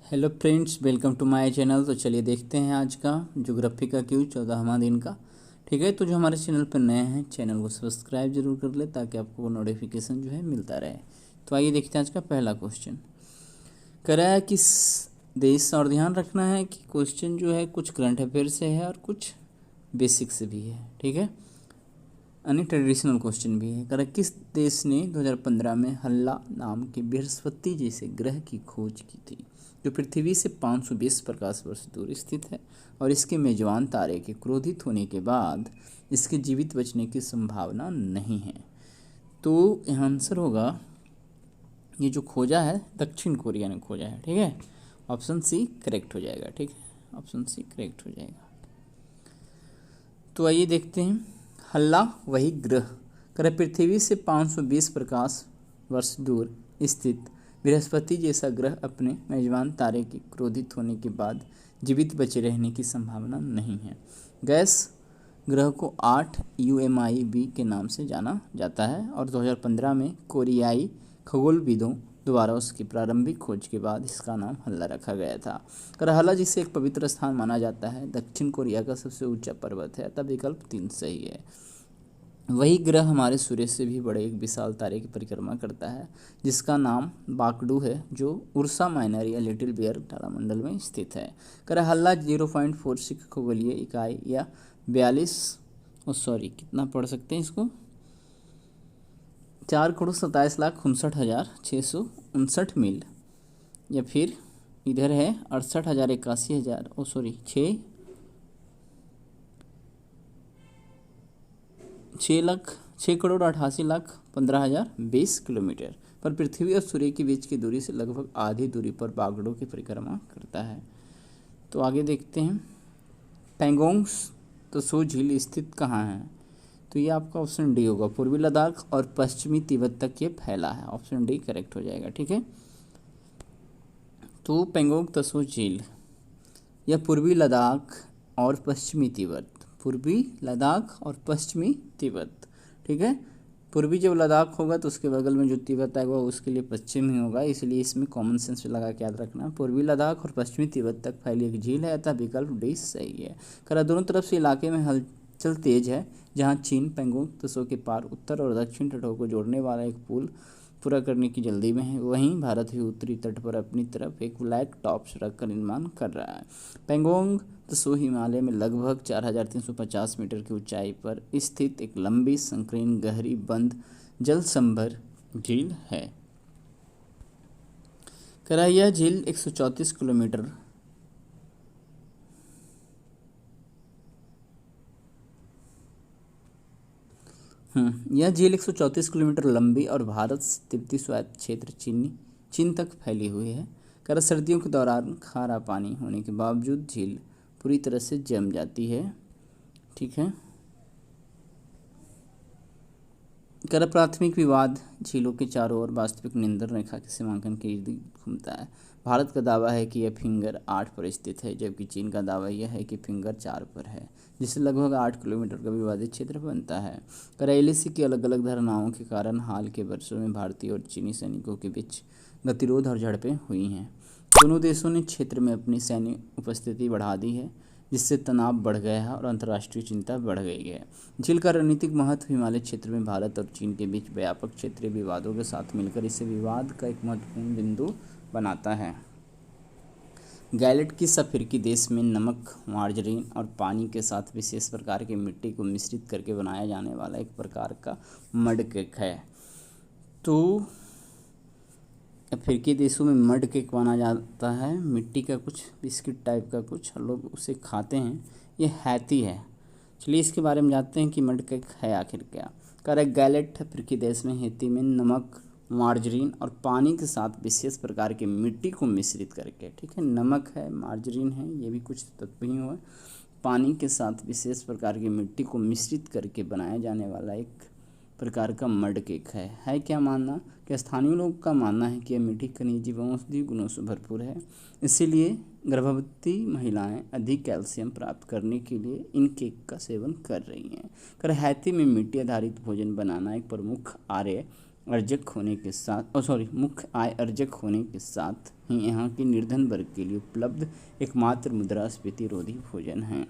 Hello friends, welcome to my channel. तो चलिए देखते हैं आज का ज्योग्राफी का क्यूज 14वां दिन का। ठीक है, तो जो हमारे चैनल पर नए हैं चैनल को सब्सक्राइब जरूर कर ले ताकि आपको वो नोटिफिकेशन जो है मिलता रहे। तो आइए देखते हैं आज का पहला क्वेश्चन। कराया किस देश, और ध्यान रखना है कि क्वेश्चन जो है कुछ करंट अफेयर से है और कुछ बेसिक से भी है। ठीक है, यानी ट्रेडिशनल क्वेश्चन भी है। करा किस देश ने 2015 में हल्ला नाम के बृहस्पति जैसे ग्रह की खोज की थी, जो पृथ्वी से 520 प्रकाश वर्ष दूर स्थित है और इसके मेजबान तारे के क्रोधित होने के बाद इसके जीवित बचने की संभावना नहीं है। तो यहाँ आंसर होगा, ये जो खोजा है दक्षिण कोरिया ने खोजा है। ठीक है, ऑप्शन सी करेक्ट हो जाएगा। ठीक है, ऑप्शन सी करेक्ट हो जाएगा। तो आइए देखते हैं, हल्ला वही ग्रह कर पृथ्वी से 520 प्रकाश वर्ष दूर स्थित बृहस्पति जैसा ग्रह अपने मेजबान तारे के क्रोधित होने के बाद जीवित बचे रहने की संभावना नहीं है। गैस ग्रह को 8 UMIB के नाम से जाना जाता है और 2015 में कोरियाई खगोलविदों द्वारा उसकी प्रारंभिक खोज के बाद इसका नाम हल्ला रखा गया था। करहला जिसे एक पवित्र स्थान माना जाता है, दक्षिण कोरिया का सबसे ऊंचा पर्वत है, अतः विकल्प 3 सही है। वही ग्रह हमारे सूर्य से भी बड़े एक विशाल तारे की परिक्रमा करता है जिसका नाम बाकडू है, जो उर्सा माइनर या लिटिल बियर तारामंडल में स्थित है। करहला 0.46 खगोलीय इकाई या 42 कितना पढ़ सकते हैं इसको, 4,27,59,659 मील, या फिर इधर है 68,81,000 6,88,15,020 किलोमीटर पर पृथ्वी और सूर्य के बीच की दूरी से लगभग आधी दूरी पर बागड़ों की परिक्रमा करता है। तो आगे देखते हैं, पैंगोंग त्सो झील स्थित कहाँ है। तो ये आपका ऑप्शन डी होगा, पूर्वी लद्दाख और पश्चिमी तिब्बत तक ये फैला है। ऑप्शन डी करेक्ट हो जाएगा। ठीक है, तो पैंगोंग त्सो झील यह पूर्वी लद्दाख और पश्चिमी तिब्बत, पूर्वी लद्दाख और पश्चिमी तिब्बत। ठीक है, पूर्वी जब लद्दाख होगा तो उसके बगल में जो तिब्बत आएगा उसके लिए पश्चिम ही होगा, इसलिए इसमें कॉमन सेंस लगा के याद रखना। पूर्वी लद्दाख और पश्चिमी तिब्बत तक फैली एक झील है, अतः विकल्प डी सही है। करा दोनों तरफ से इलाके में हलचल तेज है, जहां चीन पैंगोंग त्सो के पार उत्तर और दक्षिण तटों को जोड़ने वाला एक पुल पूरा करने की जल्दी में है। वहीं भारत भी उत्तरी तट पर अपनी तरफ एक ब्लैक टॉप सड़क का निर्माण कर रहा है। पैंगोंग त्सो हिमालय में लगभग 4,350 मीटर की ऊंचाई पर स्थित एक लंबी संकीर्ण गहरी बंद जलसंभर झील है। यह झील 134 किलोमीटर यह झील 134 किलोमीटर लंबी और भारत से तिब्बती स्वायत्त क्षेत्र चीन तक फैली हुई है। सर्दियों के दौरान खारा पानी होने के बावजूद झील पूरी तरह से जम जाती है। ठीक है, प्राथमिक विवाद झीलों के चारों ओर वास्तविक नियंत्रण रेखा के सीमांकन के इर्द गिर्द घूमता है। भारत का दावा है कि यह फिंगर 8 पर स्थित है, जबकि चीन का दावा यह है कि फिंगर 4 पर है, जिससे लगभग 8 किलोमीटर का विवादित क्षेत्र बनता है। LAC की अलग अलग धारणाओं के कारण हाल के वर्षों में भारतीय और चीनी सैनिकों के बीच गतिरोध और झड़पें हुई हैं। दोनों देशों ने क्षेत्र में अपनी सैन्य उपस्थिति बढ़ा दी है, जिससे तनाव बढ़ गया है और अंतर्राष्ट्रीय चिंता बढ़ गई है। झील का रणनीतिक महत्व हिमालय क्षेत्र में भारत और चीन के बीच व्यापक क्षेत्रीय विवादों के साथ मिलकर इसे विवाद का एक महत्वपूर्ण बिंदु बनाता है। गैलेट की अफ्रीकी देश में नमक, मार्जरीन और पानी के साथ विशेष प्रकार की मिट्टी को मिश्रित करके बनाया जाने वाला एक प्रकार का मड केक है। तो अफ्रीकी देशों में मड केक बना जाता है, मिट्टी का कुछ बिस्किट टाइप का कुछ, लोग उसे खाते हैं। ये हैती है। चलिए इसके बारे में जानते हैं कि मड केक है आखिर क्या। गैलेट अफ्रीकी देश में हैती में नमक, मार्जरीन और पानी के साथ विशेष प्रकार की मिट्टी को मिश्रित करके, ठीक है, नमक है, मार्जरीन है, ये भी कुछ तत्व ही हुआ, पानी के साथ विशेष प्रकार की मिट्टी को मिश्रित करके बनाया जाने वाला एक प्रकार का मड केक है। क्या मानना कि स्थानीय लोगों का मानना है कि यह मीठी खनिज एवं औषधीय गुणों से भरपूर है, इसीलिए गर्भवती महिलाएं अधिक कैल्शियम प्राप्त करने के लिए इन केक का सेवन कर रही हैं। हैती में मिट्टी आधारित भोजन बनाना एक प्रमुख आर्य अर्जक होने के साथ मुख्य आय अर्जक होने के साथ ही यहाँ के निर्धन वर्ग के लिए उपलब्ध एकमात्र मुद्रास्फीति रोधी भोजन है।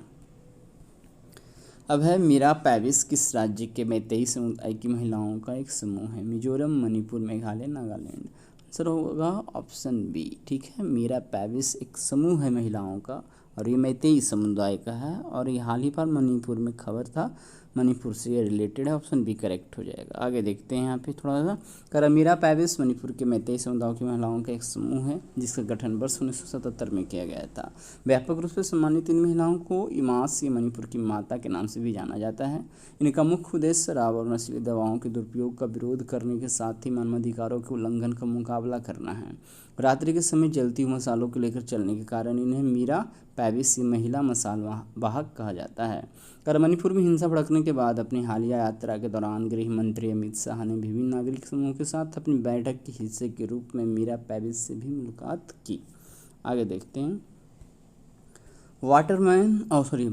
अब है मीरा पैविस किस राज्य के मैतेई समुदाय की महिलाओं का एक समूह है? मिजोरम, मणिपुर, मेघालय, नागालैंड। आंसर होगा ऑप्शन बी। ठीक है, मीरा पैविस एक समूह है महिलाओं का और ये मैतेई समुदाय का है और ये हाल ही पर मणिपुर में खबर था, मणिपुर से ये रिलेटेड है। ऑप्शन बी करेक्ट हो जाएगा। आगे देखते हैं यहाँ पे थोड़ा सा। करमीरा पैविस मणिपुर के मैतेई समुदायों की महिलाओं का एक समूह है जिसका गठन वर्ष 1977 में किया गया था। व्यापक रूप से सम्मानित इन महिलाओं को इमास या मणिपुर की माता के नाम से भी जाना जाता है। इनका मुख्य उद्देश्य शराब और नशीली दवाओं के दुरुपयोग का विरोध करने के साथ ही मानवाधिकारों के उल्लंघन का मुकाबला करना है। रात्रि के समय जलती हुई मसालों को लेकर चलने के कारण इन्हें मीरा पैविस महिला मसाल वाहक कहा जाता है। मणिपुर में हिंसा भड़कने के बाद अपनी हालिया यात्रा के दौरान गृह मंत्री अमित शाह ने विभिन्न नागरिक समूहों के साथ अपनी बैठक के हिस्से के रूप में मीरा पैविस से भी मुलाकात की। आगे देखते हैं।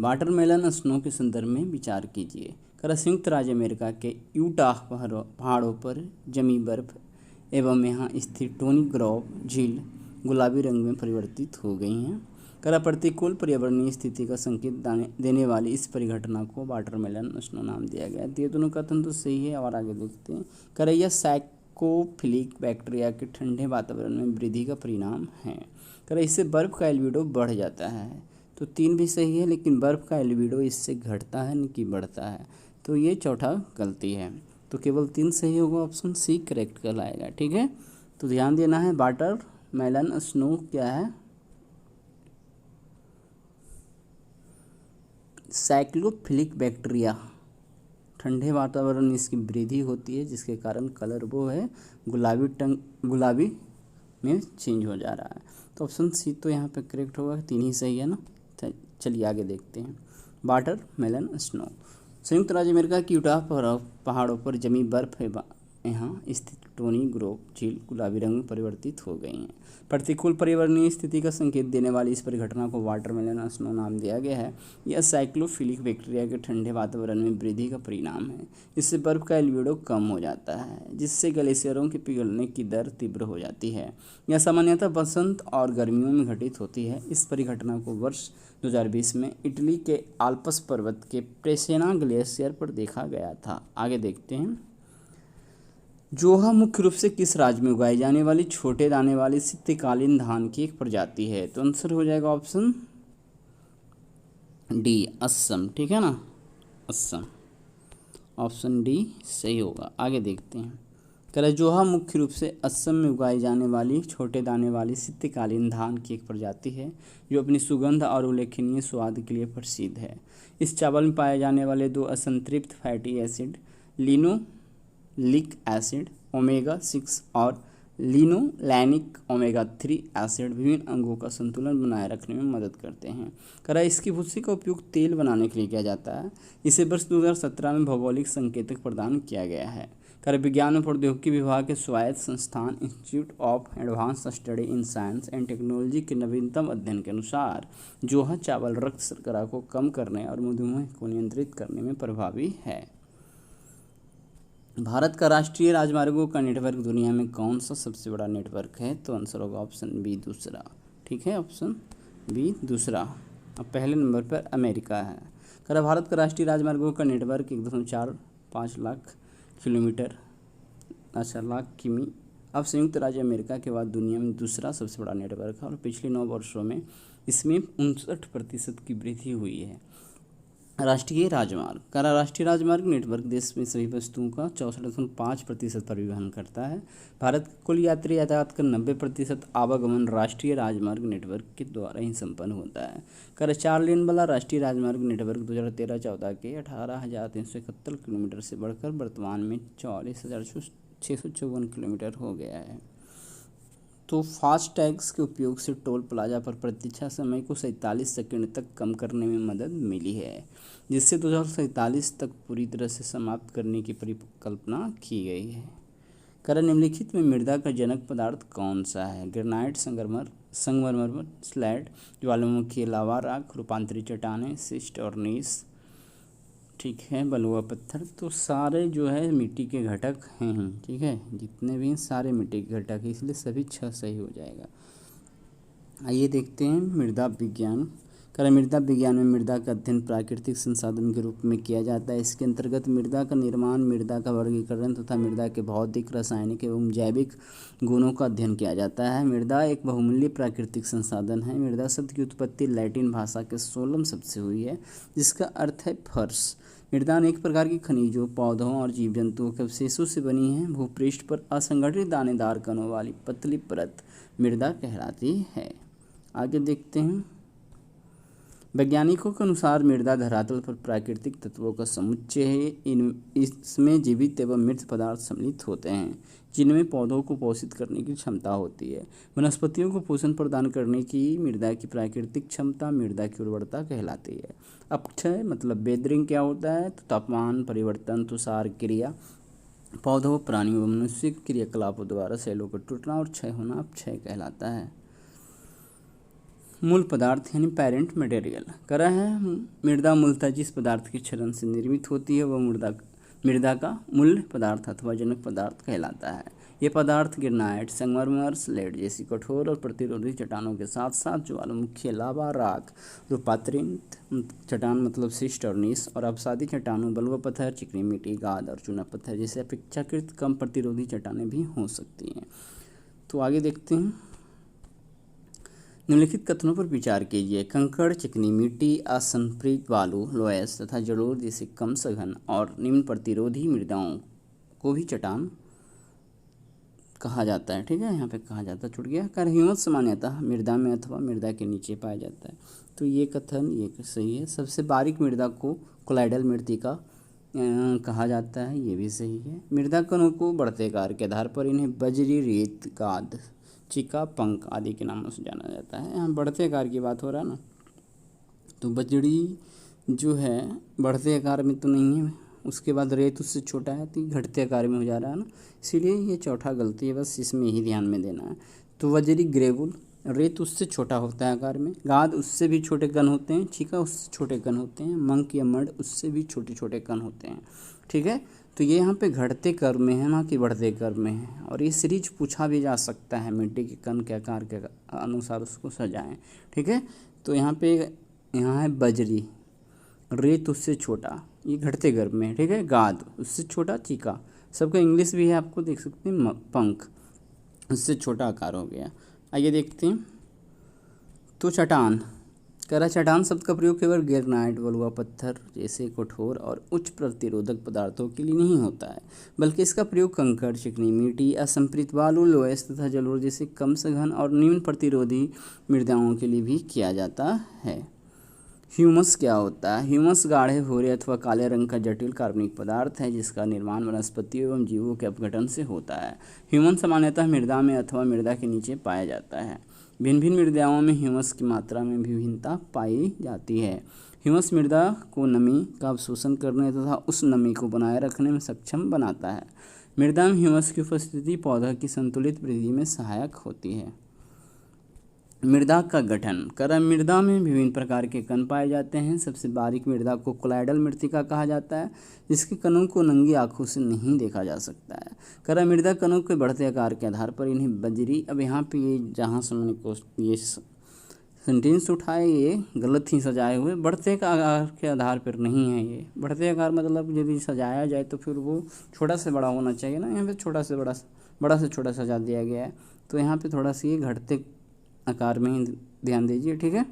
वाटरमेलन स्नो के संदर्भ में विचार कीजिए। संयुक्त राज्य अमेरिका के यूटाह पहाड़ों पर जमी बर्फ एवं यहाँ स्थित टोनी ग्रोव झील गुलाबी रंग में परिवर्तित हो गई हैं। प्रतिकूल पर्यावरणीय स्थिति का संकेत देने वाली इस परिघटना को वाटरमेलन स्नो नाम दिया गया। ये दोनों कथन तो सही है। और आगे देखते हैं। यह साइकोफिलिक बैक्टीरिया के ठंडे वातावरण में वृद्धि का परिणाम है। इससे बर्फ का एल्बिडो बढ़ जाता है। तो 3 भी सही है, लेकिन बर्फ का एल्बिडो इससे घटता है न कि बढ़ता है। तो ये चौथा गलती है। तो केवल 3 सही होगा। ऑप्शन सी करेक्ट कहलाएगा। ठीक है, तो ध्यान देना है। वाटरमेलन स्नो क्या है? साइक्लोफिलिक बैक्टीरिया, ठंडे वातावरण में इसकी वृद्धि होती है जिसके कारण कलर वो है गुलाबी में चेंज हो जा रहा है। तो ऑप्शन सी तो यहाँ पे करेक्ट होगा। 3 ही सही है ना। चलिए आगे देखते हैं। वाटरमेलन स्नो संयुक्त राज्य अमेरिका की यूटाह पहाड़ों पर जमी बर्फ यहाँ स्थित टोनी ग्रोव झील गुलाबी रंग में परिवर्तित हो गई हैं। प्रतिकूल पर्यावरणीय स्थिति का संकेत देने वाली इस परिघटना को वाटरमेलन स्नो नाम दिया गया है। यह साइक्लोफिलिक बैक्टीरिया के ठंडे वातावरण में वृद्धि का परिणाम है। इससे बर्फ का एल्बिडो कम हो जाता है जिससे ग्लेशियरों के पिघलने की दर तीव्र हो जाती है। यह सामान्यतः बसंत और गर्मियों में घटित होती है। इस परिघटना को वर्ष 2020 में इटली के आल्प्स पर्वत के प्रेसेना ग्लेशियर पर देखा गया था। आगे देखते हैं। जोहा मुख्य रूप से किस राज्य में उगाई जाने वाली छोटे दाने वाली शीतकालीन धान की एक प्रजाति है? तो आंसर हो जाएगा ऑप्शन डी, असम। ठीक है ना, असम। ऑप्शन डी सही होगा। आगे देखते हैं। जोहा मुख्य रूप से असम में उगाई जाने वाली छोटे दाने वाली शीतकालीन धान की एक प्रजाति है जो अपनी सुगंध और उल्लेखनीय स्वाद के लिए प्रसिद्ध है। इस चावल में पाए जाने वाले 2 असंतृप्त फैटी एसिड लिनोलिक एसिड ओमेगा-6 और लिनोलैनिक ओमेगा-3 एसिड विभिन्न अंगों का संतुलन बनाए रखने में मदद करते हैं। इसकी भूसी का उपयोग तेल बनाने के लिए किया जाता है। इसे वर्ष 2017 में भौगोलिक संकेतक प्रदान किया गया है। विज्ञान और प्रौद्योगिकी विभाग के स्वायत्त संस्थान institute of advance study in science and technology के नवीनतम अध्ययन के अनुसार जोहा चावल रक्त शर्करा को कम करने और मधुमेह को नियंत्रित करने में प्रभावी है। भारत का राष्ट्रीय राजमार्गों का नेटवर्क दुनिया में कौन सा सबसे बड़ा नेटवर्क है? तो आंसर होगा ऑप्शन बी, दूसरा। ठीक है, ऑप्शन बी, दूसरा। अब पहले नंबर पर अमेरिका है। भारत का राष्ट्रीय राजमार्गों का नेटवर्क 1.45 लाख किलोमीटर, लाख किमी। अब संयुक्त राज्य अमेरिका के बाद दुनिया में दूसरा सबसे बड़ा नेटवर्क है और पिछले 9 वर्षों में इसमें 59% की वृद्धि हुई है। राष्ट्रीय राजमार्ग नेटवर्क देश में सभी वस्तुओं का 64.5% परिवहन करता है। भारत का कुल यात्री यातायात का 90% आवागमन राष्ट्रीय राजमार्ग नेटवर्क के द्वारा ही संपन्न होता है। 4 लेन वाला राष्ट्रीय राजमार्ग नेटवर्क 2013-14 के 18,371 किलोमीटर से बढ़कर वर्तमान में 44,654 किलोमीटर हो गया है। तो फास्ट टैग्स के उपयोग से टोल प्लाजा पर प्रतीक्षा समय को 47 सेकंड तक कम करने में मदद मिली है, जिससे 2047 तक पूरी तरह से समाप्त करने की परिकल्पना की गई है। निम्नलिखित में मृदा का जनक पदार्थ कौन सा है? ग्रेनाइट, संगमरमर, स्लैट, ज्वालामुखी लावा, राख, रूपांतरित चट्टानें, शिस्ट और नीस। ठीक है, बलुआ पत्थर। तो सारे जो है मिट्टी के घटक हैं ही, ठीक है, जितने भी हैं सारे मिट्टी के घटक हैं, इसलिए सभी 6 सही हो जाएगा। आइए देखते हैं मृदा विज्ञान। मृदा विज्ञान में मृदा का अध्ययन प्राकृतिक संसाधन के रूप में किया जाता है। इसके अंतर्गत मृदा का निर्माण, मृदा का वर्गीकरण तथा मृदा के भौतिक, रासायनिक एवं जैविक गुणों का अध्ययन किया जाता है। मृदा एक बहुमूल्य प्राकृतिक संसाधन है। मृदा शब्द की उत्पत्ति लैटिन भाषा के सोलम शब्द से हुई है, जिसका अर्थ है फर्श। मृदा अनेक प्रकार की खनिजों, पौधों और जीव जंतुओं के अवशेषों से बनी है। भूपृष्ठ पर असंगठित दानेदार कणों वाली पतली परत मृदा कहलाती है। आगे देखते हैं। वैज्ञानिकों के अनुसार मृदा धरातल पर प्राकृतिक तत्वों का समुच्चय है। इसमें जीवित एवं मृत पदार्थ सम्मिलित होते हैं, जिनमें पौधों को पोषित करने की क्षमता होती है। वनस्पतियों को पोषण प्रदान करने की मृदा की प्राकृतिक क्षमता मृदा की उर्वरता कहलाती है। अपक्षय मतलब वेदरिंग क्या होता है? तो तापमान परिवर्तन, तुषार क्रिया, पौधों, प्राणियों व मनुष्य के क्रियाकलापों द्वारा सेलों का टूटना और क्षय होना अपक्षय कहलाता है। मूल पदार्थ यानी पेरेंट मटेरियल करा है। मृदा मूलतः जिस पदार्थ के क्षरण से निर्मित होती है वह मृदा का मूल पदार्थ अथवा जनक पदार्थ कहलाता है। ये पदार्थ ग्रेनाइट, संगमरमर, स्लेट जैसी कठोर और प्रतिरोधी चट्टानों के साथ साथ ज्वालामुखी, लावा, राख, रूपांतरित चट्टान मतलब शिस्ट और नीस, और अवसादी चट्टानों, बलुआ पत्थर, चिकनी मिट्टी, गाद और चूना पत्थर जैसे अपेक्षाकृत कम प्रतिरोधी चट्टानें भी हो सकती हैं। तो आगे देखते हैं। निम्नलिखित कथनों पर विचार कीजिए। कंकड़, चिकनी मिट्टी, असंपृक्त बालू, लोयस तथा जलोढ़ जैसे कम सघन और निम्न प्रतिरोधी मृदाओं को भी चट्टान कहा जाता है। ठीक है, यहाँ पे कहा जाता है, छूट गया। ह्यूमस सामान्यतः मृदा में अथवा मृदा के नीचे पाया जाता है। तो ये कथन ये सही है। सबसे बारीक मृदा को कोलाइडल मृत्तिका कहा जाता है, ये भी सही है। मृदा कणों को बढ़ते आकार के आधार पर इन्हें बजरी, रेत, गाद, चिका, पंख आदि के नामों से जाना जाता है। यहाँ बढ़ते आकार की बात हो रहा है ना, तो बजरी जो है बढ़ते आकार में तो नहीं है, उसके बाद रेत उससे छोटा है तो घटते आकार में हो जा रहा है ना, इसीलिए ये चौथा गलती है, बस इसमें ही ध्यान में देना है। तो बजरी ग्रेवुल, रेत उससे छोटा होता है आकार में, गाद उससे भी छोटे कण होते हैं, चिका उससे छोटे कण होते हैं, मंक या मड उससे भी छोटे छोटे कण होते हैं। ठीक है, तो ये यहाँ पे घटते क्रम में है ना कि बढ़ते क्रम में है। और ये सीरीज पूछा भी जा सकता है, मिट्टी के कण के आकार के अनुसार उसको सजाएं। ठीक है, तो यहाँ है बजरी, रेत उससे छोटा, ये घटते क्रम में है। ठीक है, गाद उससे छोटा, चिका सबका इंग्लिश भी है, आपको देख सकते हैं, पंख उससे छोटा आकार हो गया। आइए देखते हैं। तो चट्टान चट्टान शब्द का प्रयोग केवल ग्रेनाइट, बलुआ पत्थर जैसे कठोर और उच्च प्रतिरोधक पदार्थों के लिए नहीं होता है, बल्कि इसका प्रयोग कंकड़, चिकनी मिट्टी, असंपृक्त बालू, लोयस तथा जलोढ़ जैसे कम सघन और निम्न प्रतिरोधी मृदाओं के लिए भी किया जाता है। ह्यूमस क्या होता है? ह्यूमस गाढ़े भूरे अथवा काले रंग का जटिल कार्बनिक पदार्थ है, जिसका निर्माण वनस्पतियों एवं जीवों के अपघटन से होता है। ह्यूमस सामान्यतः मृदा में अथवा मृदा के नीचे पाया जाता है। भिन्न भिन्न मृदाओं में ह्यूमस की मात्रा में विभिन्नता पाई जाती है। ह्यूमस मृदा को नमी का अवशोषण करने तथा उस नमी को बनाए रखने में सक्षम बनाता है। मृदा में ह्यूमस की उपस्थिति पौधा की संतुलित वृद्धि में सहायक होती है। मृदा का गठन मृदा में विभिन्न प्रकार के कण पाए जाते हैं। सबसे बारीक मृदा को कोलाइडल मृत्तिका कहा जाता है, जिसके कणों को नंगी आंखों से नहीं देखा जा सकता है। मृदा कणों के बढ़ते आकार के आधार पर इन्हें बजरी, अब यहाँ पे ये जहाँ से मैंने ये सेंटेंस उठाए ये गलत ही सजाए हुए, बढ़ते आकार के आधार पर नहीं है। ये बढ़ते आकार मतलब यदि सजाया जाए तो फिर वो छोटा से बड़ा होना चाहिए ना, यहाँ पे छोटा से बड़ा, बड़ा से छोटा सजा दिया गया है, तो यहाँ पे थोड़ा सा ये घटते आकार में ही ध्यान दीजिए। ठीक है,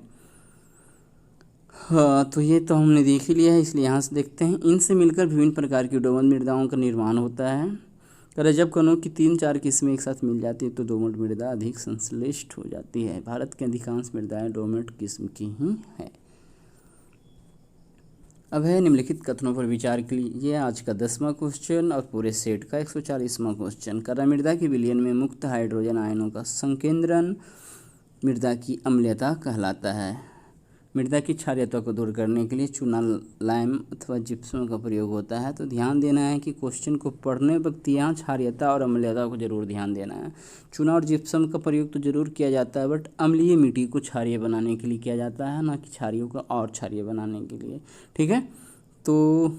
हाँ, तो ये तो हमने देख ही लिया है, इसलिए यहाँ से देखते हैं। इनसे मिलकर विभिन्न प्रकार की दोमट मृदाओं का निर्माण होता है। जब कणों की 3-4 किस्में एक साथ मिल जाती है तो दोमट मृदा अधिक संश्लिष्ट हो जाती है। भारत की अधिकांश मृदाएं दोमट किस्म की ही है। अब है निम्नलिखित कथनों पर विचार कीजिए। आज का 10वां क्वेश्चन और पूरे सेट का 140वां क्वेश्चन। मृदा की विलयन में मुक्त हाइड्रोजन आयनों का संकेंद्रण मृदा की अम्लीयता कहलाता है। मृदा की क्षारीयता को दूर करने के लिए चूना, लाइम अथवा जिप्सम का प्रयोग होता है। तो ध्यान देना है कि क्वेश्चन को पढ़ने वक्त यहाँ क्षारीयता और अम्लीयता को जरूर ध्यान देना है। चूना और जिप्सम का प्रयोग तो जरूर किया जाता है, बट अम्लीय मिट्टी को क्षारीय बनाने के लिए किया जाता है, ना कि क्षारीय को और क्षारीय बनाने के लिए। ठीक है, तो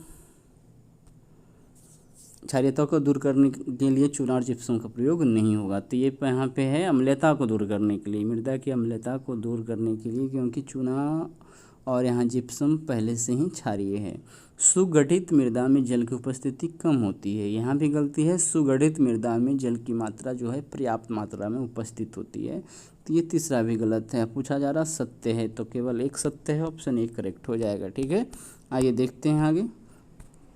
क्षारीयता को दूर करने के लिए चूना और जिप्सम का प्रयोग नहीं होगा। तो ये यहाँ पे है अम्लता को दूर करने के लिए, मृदा की अम्लता को दूर करने के लिए, क्योंकि चूना और यहाँ जिप्सम पहले से ही क्षारीय है। सुगठित मृदा में जल की उपस्थिति कम होती है, यहाँ भी गलती है। सुगठित मृदा में जल की मात्रा जो है पर्याप्त मात्रा में उपस्थित होती है, तो ये तीसरा भी गलत है। पूछा जा रहा सत्य है, तो केवल एक सत्य है, ऑप्शन ए करेक्ट हो जाएगा। ठीक है, आइए देखते हैं आगे।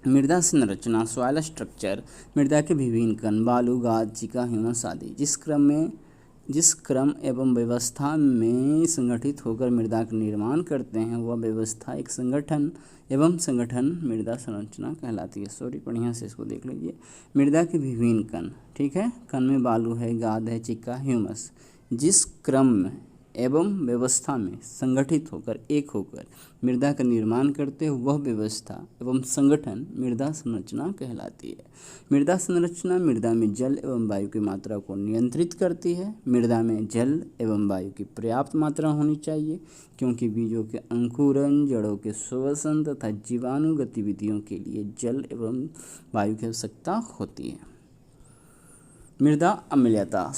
मृदा संरचना, सॉइल स्ट्रक्चर, मृदा के विभिन्न कण, बालू, गाद, चिका, ह्यूमस आदि जिस क्रम एवं व्यवस्था में संगठित होकर मृदा का निर्माण करते हैं, वह व्यवस्था एक संगठन एवं संगठन मृदा संरचना कहलाती है। सॉरी, बढ़िया से इसको देख लीजिए। मृदा के विभिन्न कण, ठीक है, कण में बालू है, गाद है, चिक्का, ह्यूमस, जिस क्रम में एवं व्यवस्था में संगठित होकर एक होकर मृदा का निर्माण करते हैं, वह व्यवस्था एवं संगठन मृदा संरचना कहलाती है। मृदा संरचना मृदा में जल एवं वायु की मात्रा को नियंत्रित करती है। मृदा में जल एवं वायु की पर्याप्त मात्रा होनी चाहिए, क्योंकि बीजों के अंकुरन, जड़ों के श्वसन तथा जीवाणु गतिविधियों के लिए जल एवं वायु की आवश्यकता होती है। मृदा अम्लता,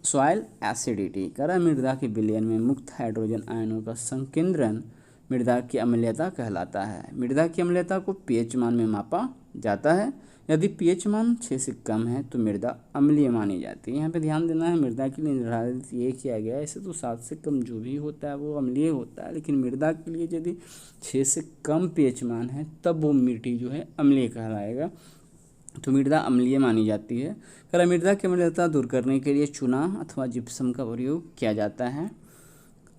सॉइल एसिडिटी, करा मृदा के विलयन में मुक्त हाइड्रोजन आयनों का संकेंद्रण मृदा की अम्लता कहलाता है। मृदा की अम्लता को पीएच मान में मापा जाता है। यदि पीएच मान 6 से कम है तो मृदा अम्लीय मानी जाती है। यहाँ पे ध्यान देना है, मृदा के लिए निर्धारित ये किया गया है, ऐसे तो 7 से कम जो भी होता है वो अम्लीय होता है, लेकिन मृदा के लिए यदि 6 से कम पीएच मान है तब वो मिट्टी जो है अम्लीय कहलाएगा, तो मृदा अम्लीय मानी जाती है। करा मृदा की अम्लता दूर करने के लिए चूना अथवा जिप्सम का प्रयोग किया जाता है।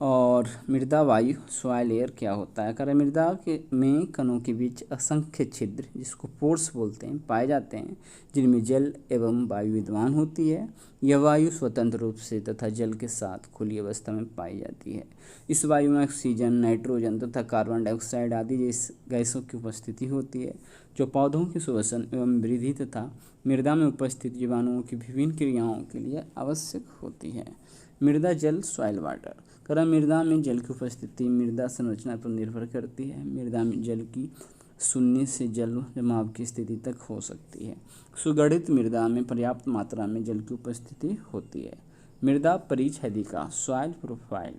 और मृदा वायु, सॉइल एयर क्या होता है? करा मृदा के में कणों के बीच असंख्य छिद्र, जिसको पोर्स बोलते हैं, पाए जाते हैं, जिनमें जल एवं वायु विद्यमान होती है। यह वायु स्वतंत्र रूप से तथा जल के साथ खुली अवस्था में पाई जाती है। इस वायु में ऑक्सीजन, नाइट्रोजन तथा कार्बन डाइऑक्साइड आदि जैसे गैसों की उपस्थिति होती है, जो पौधों के श्वसन एवं वृद्धि तथा मृदा में उपस्थित जीवाणुओं की विभिन्न क्रियाओं के लिए आवश्यक होती है। मृदा जल, सॉइल वाटर, करा मृदा में जल की उपस्थिति मृदा संरचना पर निर्भर करती है। मृदा में जल की शून्य से जल जमाव की स्थिति तक हो सकती है। सुगठित मृदा में पर्याप्त मात्रा में जल की उपस्थिति होती है। मृदा परिच्छेदिका, सॉइल प्रोफाइल,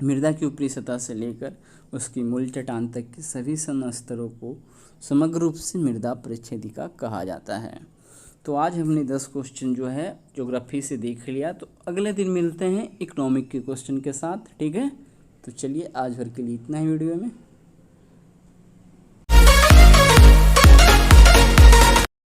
मृदा की ऊपरी सतह से लेकर उसकी मूल चट्टान तक के सभी स्तरों को समग्र रूप से मृदा परिच्छेदिका कहा जाता है। तो आज हमने 10 क्वेश्चन जो है ज्योग्राफी से देख लिया, तो अगले दिन मिलते हैं इकोनॉमिक के क्वेश्चन के साथ। ठीक है, तो चलिए आज भर के लिए इतना ही वीडियो में।